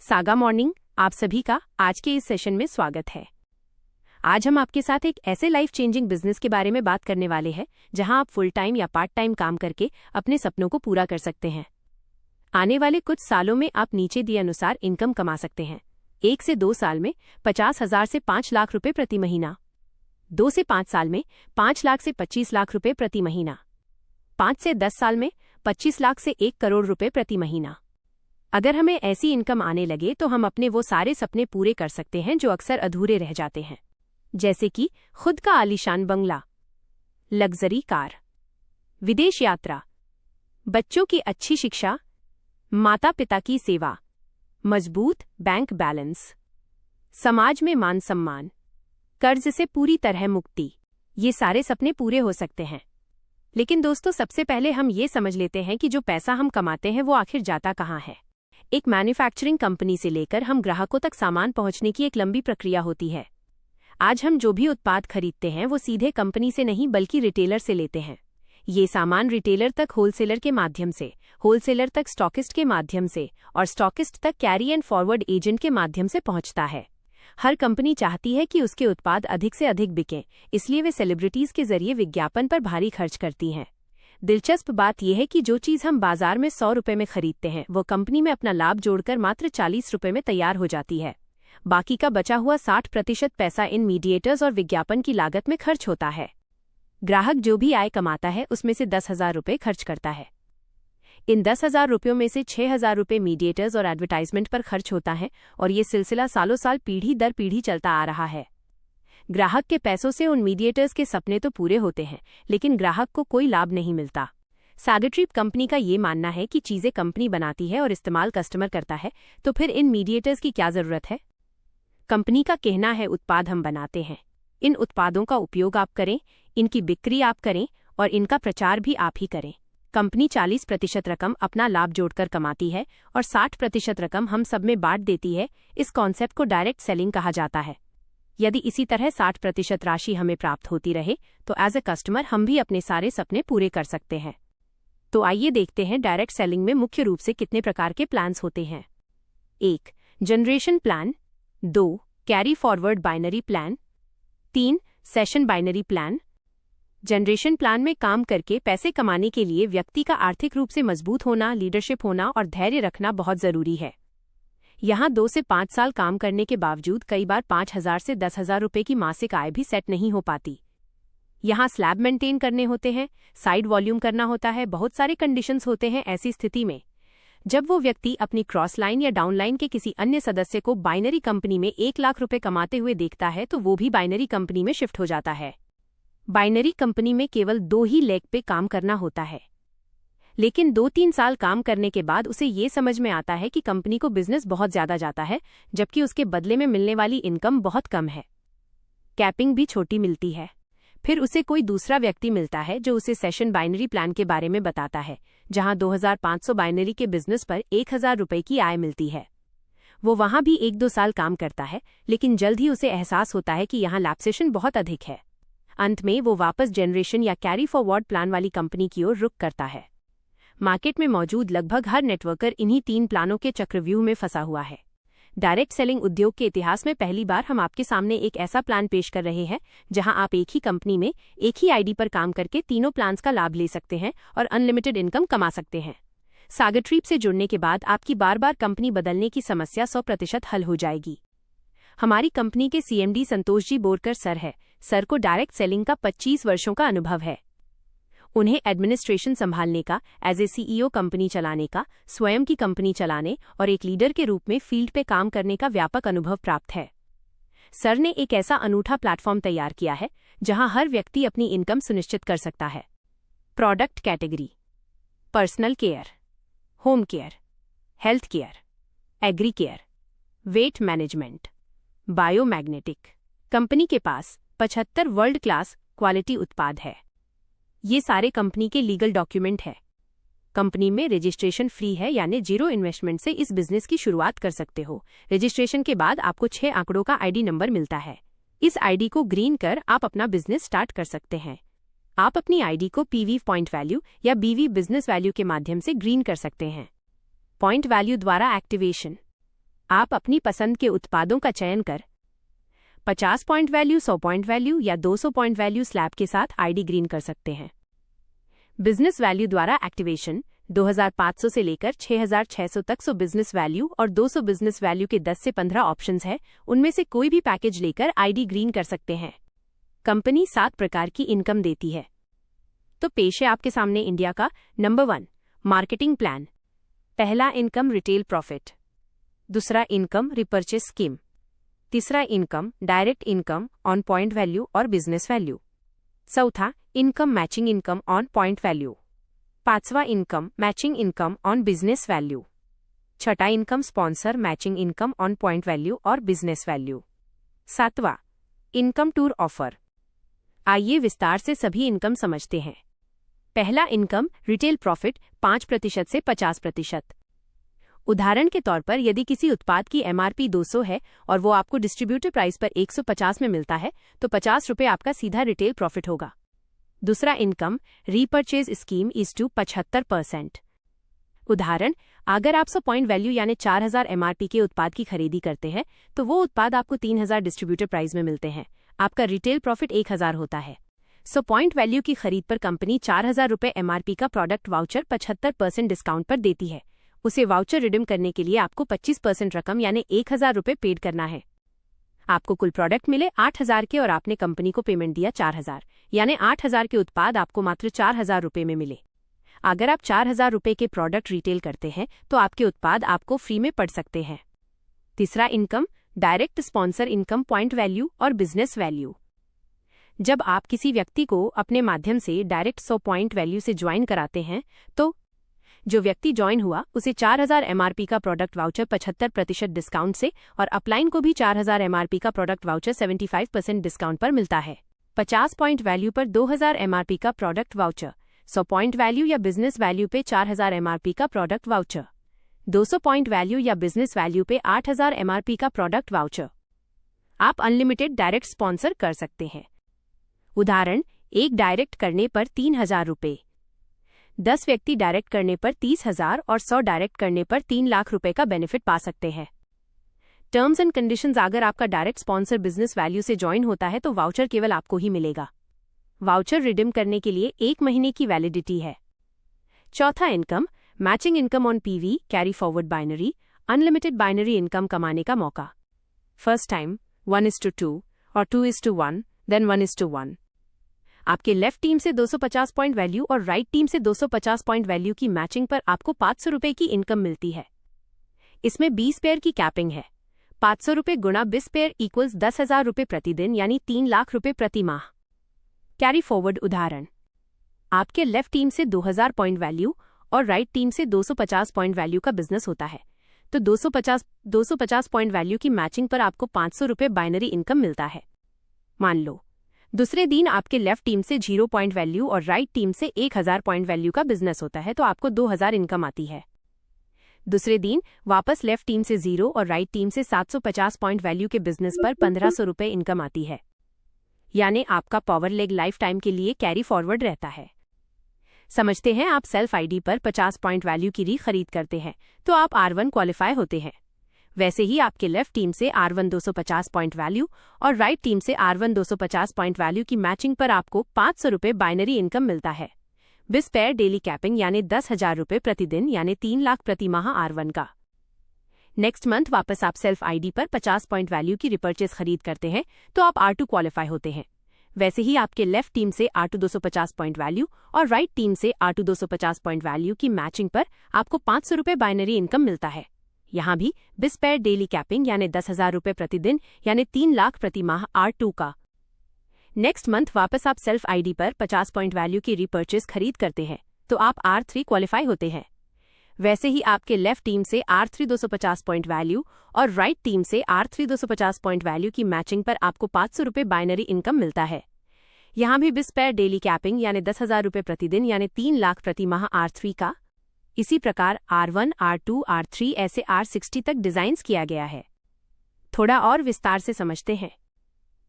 Saga morning आप सभी का आज के इस सेशन में स्वागत है। आज हम आपके साथ एक ऐसे लाइफ चेंजिंग बिजनेस के बारे में बात करने वाले हैं जहां आप फुल टाइम या पार्ट टाइम काम करके अपने सपनों को पूरा कर सकते हैं। आने वाले कुछ सालों में आप नीचे दिए अनुसार इनकम कमा सकते हैं। 1 से 2 साल में 50,000 से 5 लाख रुपए प्रति महीना, 2 से 5 साल में 5 लाख से 25 लाख रुपए प्रति महीना, 5 से 10 साल में 25 लाख से 1 करोड़ रुपए प्रति महीना। अगर हमें ऐसी इनकम आने लगे तो हम अपने वो सारे सपने पूरे कर सकते हैं जो अक्सर अधूरे रह जाते हैं, जैसे कि खुद का आलीशान बंगला, लग्जरी कार, विदेश यात्रा, बच्चों की अच्छी शिक्षा, माता पिता की सेवा, मजबूत बैंक बैलेंस, समाज में मान सम्मान, कर्ज से पूरी तरह मुक्ति। ये सारे सपने पूरे हो सकते हैं। लेकिन दोस्तों, सबसे पहले हम ये समझ लेते हैं कि जो पैसा हम कमाते हैं वो आखिर जाता कहाँ है। एक मैन्युफैक्चरिंग कंपनी से लेकर हम ग्राहकों तक सामान पहुंचने की एक लंबी प्रक्रिया होती है। आज हम जो भी उत्पाद खरीदते हैं वो सीधे कंपनी से नहीं बल्कि रिटेलर से लेते हैं। ये सामान रिटेलर तक होलसेलर के माध्यम से, होलसेलर तक स्टॉकिस्ट के माध्यम से और स्टॉकिस्ट तक कैरी एंड फॉरवर्ड एजेंट के माध्यम से पहुंचता है। हर कंपनी चाहती है कि उसके उत्पाद अधिक से अधिक बिकें, इसलिए वे सेलिब्रिटीज के जरिए विज्ञापन पर भारी खर्च करती हैं। दिलचस्प बात यह है कि जो चीज़ हम बाजार में 100 रुपये में खरीदते हैं वो कंपनी में अपना लाभ जोड़कर मात्र 40 रुपये में तैयार हो जाती है। बाकी का बचा हुआ 60% पैसा इन मीडिएटर्स और विज्ञापन की लागत में खर्च होता है। ग्राहक जो भी आय कमाता है उसमें से 10,000 रुपये खर्च करता है। इन 10,000 रुपयों में से 6,000 रुपये मीडिएटर्स और एडवर्टाइजमेंट पर खर्च होता है और ये सिलसिला सालों साल पीढ़ी दर पीढ़ी चलता आ रहा है। ग्राहक के पैसों से उन मीडिएटर्स के सपने तो पूरे होते हैं, लेकिन ग्राहक को कोई लाभ नहीं मिलता। सागाट्रीप कंपनी का ये मानना है कि चीज़ें कंपनी बनाती है और इस्तेमाल कस्टमर करता है, तो फिर इन मीडिएटर्स की क्या ज़रूरत है। कंपनी का कहना है उत्पाद हम बनाते हैं, इन उत्पादों का उपयोग आप करें, इनकी बिक्री आप करें और इनका प्रचार भी आप ही करें। कंपनी 40% रकम अपना लाभ जोड़कर कमाती है और 60% रकम हम सब में बांट देती है। इस कॉन्सेप्ट को डायरेक्ट सेलिंग कहा जाता है। यदि इसी तरह 60% राशि हमें प्राप्त होती रहे तो एज ए कस्टमर हम भी अपने सारे सपने पूरे कर सकते हैं। तो आइए देखते हैं डायरेक्ट सेलिंग में मुख्य रूप से कितने प्रकार के प्लान्स होते हैं। 1. Generation plan, 2. Carry forward binary plan, 3. Session binary plan. Generation plan में काम करके पैसे कमाने के लिए व्यक्ति का आर्थिक रूप से मजबूत होना, लीडरशिप होना और धैर्य रखना बहुत जरूरी है। यहाँ 2 से 5 साल काम करने के बावजूद कई बार 5,000 से 10,000 रुपये की मासिक आय भी सेट नहीं हो पाती। यहाँ स्लैब मेंटेन करने होते हैं, साइड वॉल्यूम करना होता है, बहुत सारे कंडीशंस होते हैं। ऐसी स्थिति में जब वो व्यक्ति अपनी क्रॉस लाइन या डाउन लाइन के किसी अन्य सदस्य को बाइनरी कंपनी में 1 लाख रुपये कमाते हुए देखता है तो वो भी बाइनरी कंपनी में शिफ्ट हो जाता है। बाइनरी कंपनी में केवल 2 ही लेग पे काम करना होता है, लेकिन 2-3 साल काम करने के बाद उसे ये समझ में आता है कि कंपनी को बिजनेस बहुत ज्यादा जाता है, जबकि उसके बदले में मिलने वाली इनकम बहुत कम है। कैपिंग भी छोटी मिलती है। फिर उसे कोई दूसरा व्यक्ति मिलता है जो उसे सेशन बाइनरी प्लान के बारे में बताता है, जहां 2,500 बाइनरी के बिजनेस पर 1,000 रुपये की आय मिलती है। वो वहां भी 1-2 साल काम करता है, लेकिन जल्द ही उसे एहसास होता है कि यहाँ लैप्सेशन बहुत अधिक है। अंत में वो वापस जनरेशन या कैरी फॉरवर्ड प्लान वाली कंपनी की ओर रुख करता है। मार्केट में मौजूद लगभग हर नेटवर्कर इन्हीं 3 प्लानों के चक्रव्यूह में फंसा हुआ है। डायरेक्ट सेलिंग उद्योग के इतिहास में पहली बार हम आपके सामने एक ऐसा प्लान पेश कर रहे हैं जहां आप एक ही कंपनी में एक ही आईडी पर काम करके तीनों प्लान्स का लाभ ले सकते हैं और अनलिमिटेड इनकम कमा सकते हैं। सागाट्रीप से जुड़ने के बाद आपकी बार बार कंपनी बदलने की समस्या 100% हल हो जाएगी। हमारी कंपनी के CMD संतोष जी बोरकर सर है। सर को डायरेक्ट सेलिंग का 25 वर्षों का अनुभव है। उन्हें एडमिनिस्ट्रेशन संभालने का, एज ए CEO कंपनी चलाने का, स्वयं की कंपनी चलाने और एक लीडर के रूप में फील्ड पे काम करने का व्यापक अनुभव प्राप्त है। सर ने एक ऐसा अनूठा प्लेटफॉर्म तैयार किया है जहां हर व्यक्ति अपनी इनकम सुनिश्चित कर सकता है। Product category: personal care, home care, health care, agri care, weight management, biomagnetic. Company के पास 75 वर्ल्ड क्लास क्वालिटी उत्पाद है। ये सारे कंपनी के लीगल डॉक्यूमेंट है। कंपनी में रजिस्ट्रेशन फ्री है, यानी 0 इन्वेस्टमेंट से इस बिजनेस की शुरुआत कर सकते हो। रजिस्ट्रेशन के बाद आपको 6 आंकड़ों का ID नंबर मिलता है। इस ID को ग्रीन कर आप अपना बिजनेस स्टार्ट कर सकते हैं। आप अपनी ID को PV पॉइंट वैल्यू या BV बिजनेस वैल्यू के माध्यम से ग्रीन कर सकते हैं। पॉइंट वैल्यू द्वारा एक्टिवेशन: आप अपनी पसंद के उत्पादों का चयन कर 50 पॉइंट वैल्यू, 100 पॉइंट वैल्यू या 200 पॉइंट वैल्यू स्लैब के साथ आईडी ग्रीन कर सकते हैं। बिजनेस वैल्यू द्वारा एक्टिवेशन 2500 से लेकर 6600 तक 100 बिजनेस वैल्यू और 200 बिजनेस वैल्यू के 10 से 15 ऑप्शंस हैं, उनमें से कोई भी पैकेज लेकर आईडी ग्रीन कर सकते हैं। कंपनी 7 प्रकार की इनकम देती है। तो पेश है आपके सामने इंडिया का नंबर 1 मार्केटिंग प्लान। पहला इनकम रिटेल प्रॉफिट, दूसरा इनकम रिपर्चेज स्कीम, तीसरा income direct income on point value और बिजनेस वैल्यू, चौथा income matching income on point value, पांचवा income matching income on business value, छठा income sponsor matching income on point value और business value, सातवां income tour offer. आइए विस्तार से सभी इनकम समझते हैं। पहला इनकम रिटेल प्रॉफिट 5% से 50%। उदाहरण के तौर पर यदि किसी उत्पाद की एमआरपी 200 है और वो आपको डिस्ट्रीब्यूटर प्राइस पर 150 में मिलता है तो 50 रुपये आपका सीधा रिटेल प्रॉफिट होगा। दूसरा income repurchase scheme is to 75%। उदाहरण, अगर आप 100 पॉइंट वैल्यू यानी 4000 एमआरपी के उत्पाद की खरीदी करते हैं तो वो उत्पाद आपको 3000 डिस्ट्रीब्यूटर प्राइस में मिलते हैं। आपका रिटेल प्रॉफिट 1000 होता है। 100 पॉइंट वैल्यू की खरीद पर कंपनी 4000 रुपये एमआरपी का प्रोडक्ट वाउचर 75% डिस्काउंट पर देती है। उसे वाउचर रिडीम करने के लिए आपको 25% रकम यानी 1000 रुपये पेड करना है। आपको कुल प्रोडक्ट मिले 8000 के और आपने कंपनी को पेमेंट दिया 4000, यानी 8000 के उत्पाद आपको मात्र 4000 रुपये में मिले। अगर आप 4000 रुपये के प्रोडक्ट रिटेल करते हैं तो आपके उत्पाद आपको फ्री में पड़ सकते हैं। तीसरा income direct sponsor income point value और बिजनेस वैल्यू। जब आप किसी व्यक्ति को अपने माध्यम से डायरेक्ट 100 पॉइंट वैल्यू से ज्वाइन कराते हैं तो जो व्यक्ति ज्वाइन हुआ उसे 4000 एमआरपी का प्रोडक्ट वाउचर 75% डिस्काउंट से और अपलाइन को भी 4000 एमआरपी का प्रोडक्ट वाउचर 75% डिस्काउंट पर मिलता है। 50 पॉइंट वैल्यू पर 2000 एमआरपी का प्रोडक्ट वाउचर, 100 पॉइंट वैल्यू या बिजनेस वैल्यू पे 4000 एमआरपी का प्रोडक्ट वाउचर, 200 पॉइंट वैल्यू या बिजनेस वैल्यू पे 8000 एमआरपी का प्रोडक्ट वाउचर। आप अनलिमिटेड डायरेक्ट स्पॉन्सर कर सकते हैं। उदाहरण, एक डायरेक्ट करने पर 3000 रुपये, 10 व्यक्ति डायरेक्ट करने पर 30,000 और 100 डायरेक्ट करने पर 3 लाख रुपए का बेनिफिट पा सकते हैं। टर्म्स एंड कंडीशंस, अगर आपका डायरेक्ट स्पॉन्सर बिजनेस वैल्यू से ज्वाइन होता है तो वाउचर केवल आपको ही मिलेगा। वाउचर रिडीम करने के लिए 1 महीने की वैलिडिटी है। चौथा income matching income on PV carry forward binary, unlimited binary income कमाने का मौका। फर्स्ट टाइम 1:2 और 2:1, देन 1:1। आपके लेफ्ट टीम से 250 पॉइंट वैल्यू और राइट टीम से 250 पॉइंट वैल्यू की मैचिंग पर आपको 500 रुपये की इनकम मिलती है। इसमें 20 पेयर की कैपिंग है। 500 रुपये गुणा 20 पेयर इक्वल्स 10,000 रुपये प्रतिदिन यानी 3 लाख रुपये प्रति माह। कैरी फॉरवर्ड उदाहरण, आपके लेफ्ट टीम से 2000 पॉइंट वैल्यू और राइट टीम से 250 पॉइंट वैल्यू का बिजनेस होता है तो 250 पॉइंट वैल्यू की मैचिंग पर आपको 500 रुपये बाइनरी इनकम मिलता है। मान लो दूसरे दिन आपके लेफ्ट टीम से 0 पॉइंट वैल्यू और राइट टीम से 1000 पॉइंट वैल्यू का बिजनेस होता है तो आपको 2000 इनकम आती है। दूसरे दिन वापस लेफ्ट टीम से 0 और राइट टीम से 750 पॉइंट वैल्यू के बिजनेस पर 1500 रुपये इनकम आती है, यानी आपका पावर लेग लाइफ टाइम के लिए कैरी फॉरवर्ड रहता है। समझते हैं, आप सेल्फ आईडी पर 50 पॉइंट वैल्यू की खरीद करते हैं तो आप R1 क्वालिफाई होते हैं। वैसे ही आपके लेफ्ट टीम से R1 250 पॉइंट वैल्यू और राइट टीम से R1 250 पॉइंट वैल्यू की मैचिंग पर आपको 500 रुपये बाइनरी इनकम मिलता है। 20 पेयर डेली कैपिंग यानी 10,000 रुपये प्रतिदिन यानी 3 लाख प्रति माह R1 का। नेक्स्ट मंथ वापस आप सेल्फ आईडी पर 50 पॉइंट वैल्यू की रिपर्चेज खरीद करते हैं तो आप R2 क्वालिफाई होते हैं। वैसे ही आपके लेफ्ट टीम से R2 250 पॉइंट वैल्यू और राइट टीम से R2 250 पॉइंट वैल्यू की मैचिंग पर आपको 500 रुपये बाइनरी इनकम मिलता है। यहाँ भी 20 पेयर डेली कैपिंग यानी 10,000 रुपये प्रतिदिन यानी 3 लाख प्रति माह R2 का। नेक्स्ट मंथ वापस आप सेल्फ आईडी पर 50 पॉइंट वैल्यू की रिपर्चेज खरीद करते हैं तो आप R3 क्वालिफाई होते हैं। वैसे ही आपके लेफ्ट टीम से R3 250 पॉइंट वैल्यू और राइट टीम से R3 250 पॉइंट वैल्यू की मैचिंग पर आपको 500 रुपये बाइनरी इनकम मिलता है। यहाँ भी 20 पेयर डेली कैपिंग यानी 10,000 रुपये प्रतिदिन यानी 3 लाख प्रति माह R3 का। इसी प्रकार R1, R2, R3 ऐसे R60 तक डिजाइन्स किया गया है। थोड़ा और विस्तार से समझते हैं।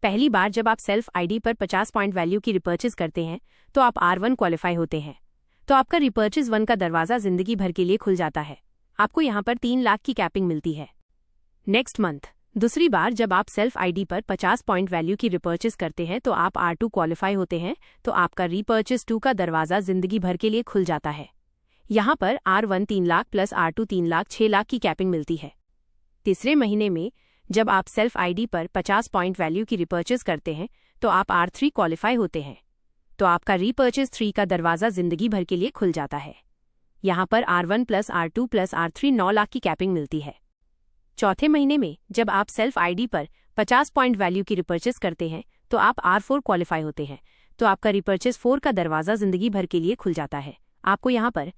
पहली बार जब आप सेल्फ आईडी पर 50 पॉइंट वैल्यू की रिपर्चेज करते हैं तो आप R1 क्वालिफाई होते हैं तो आपका रिपर्चेज 1 का दरवाजा जिंदगी भर के लिए खुल जाता है। आपको यहाँ पर 3 लाख की कैपिंग मिलती है। नेक्स्ट मंथ दूसरी बार जब आप सेल्फ आईडी पर 50 पॉइंट वैल्यू की रिपर्चेस करते हैं तो आप R2 क्वालिफाई होते हैं, तो आपका रीपर्चेस 2 का दरवाजा जिंदगी भर के लिए खुल जाता है। यहाँ पर R1 3 lakh plus R2 3 lakh 6 lakh की कैपिंग मिलती है। तीसरे महीने में जब आप सेल्फ आईडी पर 50 पॉइंट वैल्यू की रिपर्चेस करते हैं तो आप R3 क्वालिफाई होते हैं, तो आपका रीपर्चेस 3 का दरवाजा जिंदगी भर के लिए खुल जाता है। यहाँ पर R1 plus R2 plus R3 9 lakh की कैपिंग मिलती है। चौथे महीने में जब आप सेल्फ आईडी पर 50 पॉइंट वैल्यू की रिपर्चेस करते हैं तो आप R4 क्वालिफाई होते हैं, तो आपका रिपर्चेस 4 का दरवाजा जिंदगी भर के लिए खुल जाता है। आपको यहाँ पर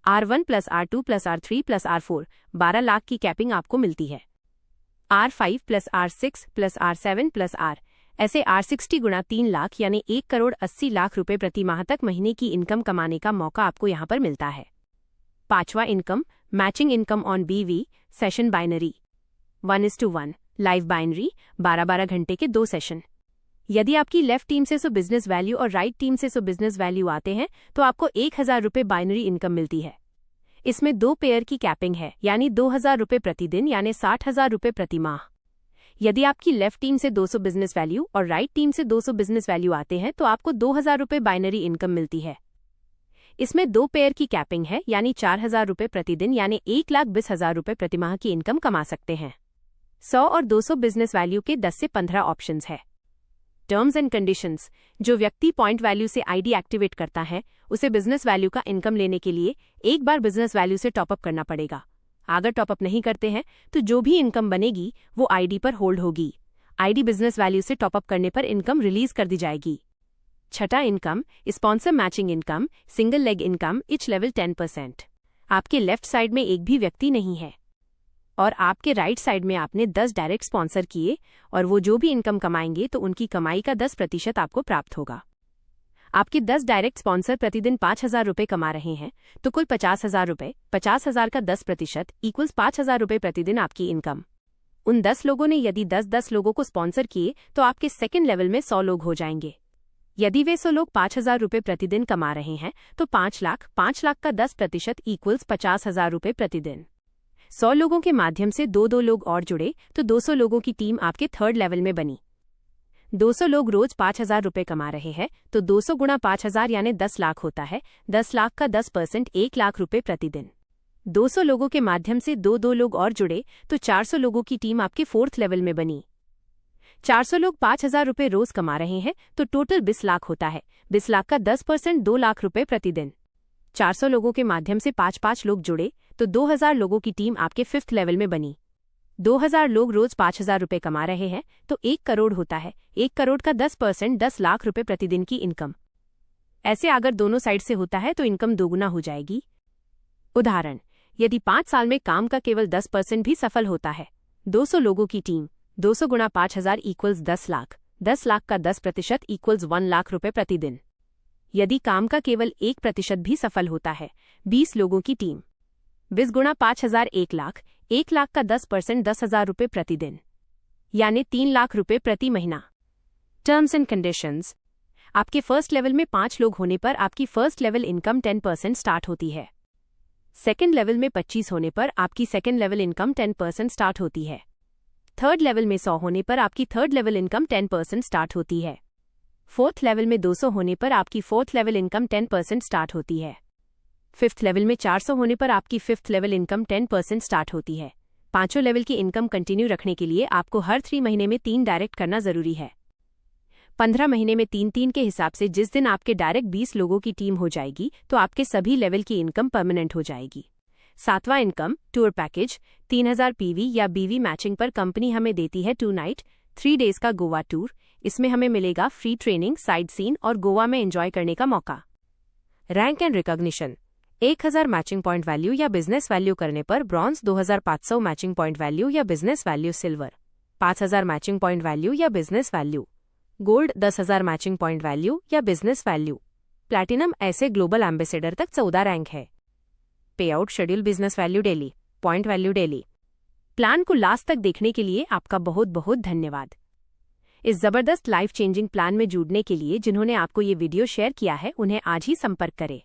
R1 plus R2 plus R3 plus R4 12 lakh की कैपिंग आपको मिलती है। R5 plus R6 plus R7 plus R ऐसे R60 गुणा 3 लाख यानी 1 करोड़ 80 लाख रुपए प्रति माह तक महीने की इनकम कमाने का मौका आपको यहाँ पर मिलता है। पांचवा income, matching income on BV session binary 1:1 live binary 12-12 घंटे के 2 सेशन। यदि आपकी लेफ्ट टीम से बिजनेस वैल्यू और राइट टीम से बिजनेस वैल्यू आते हैं तो आपको 1000 रुपये बाइनरी इनकम मिलती है। इसमें 2 पेयर की कैपिंग है, यानी 2000 रुपये प्रतिदिन यानी 60,000 रुपये प्रति माह। यदि आपकी लेफ्ट टीम से 200 बिजनेस वैल्यू और राइट टीम से 200 बिजनेस वैल्यू आते हैं तो आपको 2000 रुपये बाइनरी इनकम मिलती है। इसमें 2 पेयर की कैपिंग है, यानी 4000 रुपये प्रतिदिन यानी 1,20,000 रुपये प्रति माह की इनकम कमा सकते हैं। 100 और 200 बिजनेस वैल्यू के 10 से 15 ऑप्शंस है। टर्म्स एंड कंडीशंस, जो व्यक्ति पॉइंट वैल्यू से आईडी एक्टिवेट करता है उसे बिजनेस वैल्यू का इनकम लेने के लिए एक बार बिजनेस वैल्यू से टॉपअप करना पड़ेगा। अगर टॉपअप नहीं करते हैं तो जो भी इनकम बनेगी वो आईडी पर होल्ड होगी। आईडी बिजनेस वैल्यू से टॉपअप करने पर इनकम रिलीज कर दी जाएगी। छठा income, sponsor matching income, single leg income, etch level 10%। आपके लेफ्ट साइड में एक भी व्यक्ति नहीं है और आपके राइट साइड में आपने 10 डायरेक्ट स्पॉन्सर किए और वो जो भी इनकम कमाएंगे तो उनकी कमाई का 10% आपको प्राप्त होगा। आपके 10 डायरेक्ट स्पॉन्सर प्रतिदिन 5000 रुपये कमा रहे हैं तो कुल 50,000 रुपये, 50,000 का 10% इक्वल्स 5000 रुपये प्रतिदिन आपकी इनकम। उन 10 लोगों ने यदि 10-10 लोगों को स्पॉन्सर किए तो आपके सेकेंड लेवल में 100 लोग हो जाएंगे। यदि वे 100 लोग 5000 रुपये प्रतिदिन कमा रहे हैं तो 5 लाख का 10% इक्वल्स 50,000 रुपये प्रतिदिन। 100 लोगों के माध्यम से 2-2 लोग और जुड़े तो 200 लोगों की टीम आपके थर्ड लेवल में बनी। 200 लोग रोज 5000 रुपये कमा रहे हैं तो 200 गुणा 5000 यानी 10 लाख होता है। 10 लाख का 10% 1 लाख रुपये प्रतिदिन। 200 लोगों के माध्यम से 2-2 लोग और जुड़े तो 400 लोगों की टीम आपके फोर्थ लेवल में बनी। 400 लोग 5000 रुपये रोज कमा रहे हैं तो टोटल 20 लाख होता है। 20 लाख का 10% 2 लाख रुपये प्रतिदिन। 400 लोगों के माध्यम से 5-5 लोग जुड़े तो 2000 लोगों की टीम आपके फिफ्थ लेवल में बनी। 2000 लोग रोज 5000 रुपये कमा रहे हैं तो 1 करोड़ होता है। 1 करोड़ का 10% 10 लाख रुपये प्रतिदिन की इनकम। ऐसे अगर दोनों साइड से होता है तो इनकम दोगुना हो जाएगी। उदाहरण, यदि 5 साल में काम का केवल 10% भी सफल होता है, 200 लोगों की टीम, 200 गुणा 5000 इक्वल्स 10 लाख, 10 लाख का 10% इक्वल्स 1 लाख रुपये प्रतिदिन। यदि काम का केवल 1% भी सफल होता है, 20 लोगों की टीम, 20 गुणा 5000 1 लाख, 1 लाख का 10% 10,000 रुपये प्रतिदिन, यानी 3 लाख रुपये प्रति महीना। टर्म्स एंड कंडीशंस, आपके फर्स्ट लेवल में 5 लोग होने पर आपकी फर्स्ट लेवल इनकम 10% स्टार्ट होती है। सेकेंड लेवल में 25 होने पर आपकी सेकेंड लेवल इनकम 10% स्टार्ट होती है। थर्ड लेवल में 100 होने पर आपकी थर्ड लेवल इनकम 10% स्टार्ट होती है। फोर्थ लेवल में 200 होने पर आपकी फोर्थ लेवल इनकम 10% स्टार्ट होती है। फिफ्थ लेवल में 400 होने पर आपकी फिफ्थ लेवल इनकम 10% स्टार्ट होती है। पांचों लेवल की इनकम कंटिन्यू रखने के लिए आपको हर 3 महीने में 3 डायरेक्ट करना जरूरी है। 15 महीने में 3-3 के हिसाब से जिस दिन आपके डायरेक्ट 20 लोगों की टीम हो जाएगी तो आपके सभी लेवल की इनकम परमानेंट हो जाएगी। 7वां इनकम, टूर पैकेज 3000 PV या BV मैचिंग पर कंपनी हमें देती है 2 नाइट 3 डेज का गोवा टूर। इसमें हमें मिलेगा फ्री ट्रेनिंग, साइड सीन और गोवा में एंजॉय करने का मौका। Rank and recognition, 1000 matching point value या बिजनेस वैल्यू करने पर ब्रॉन्ज, 2500 मैचिंग पॉइंट वैल्यू या business value silver, 5000 matching point value या business value gold, 10,000 matching point value या बिजनेस वैल्यू प्लैटिनम। ऐसे ग्लोबल एम्बेसडर तक 14 रैंक है। Payout schedule, business value daily, point value daily. Plan को last तक देखने के लिए आपका बहुत बहुत धन्यवाद। इस जबरदस्त लाइफ चेंजिंग प्लान में जुड़ने के लिए जिन्होंने आपको ये वीडियो शेयर किया है उन्हें आज ही संपर्क करें।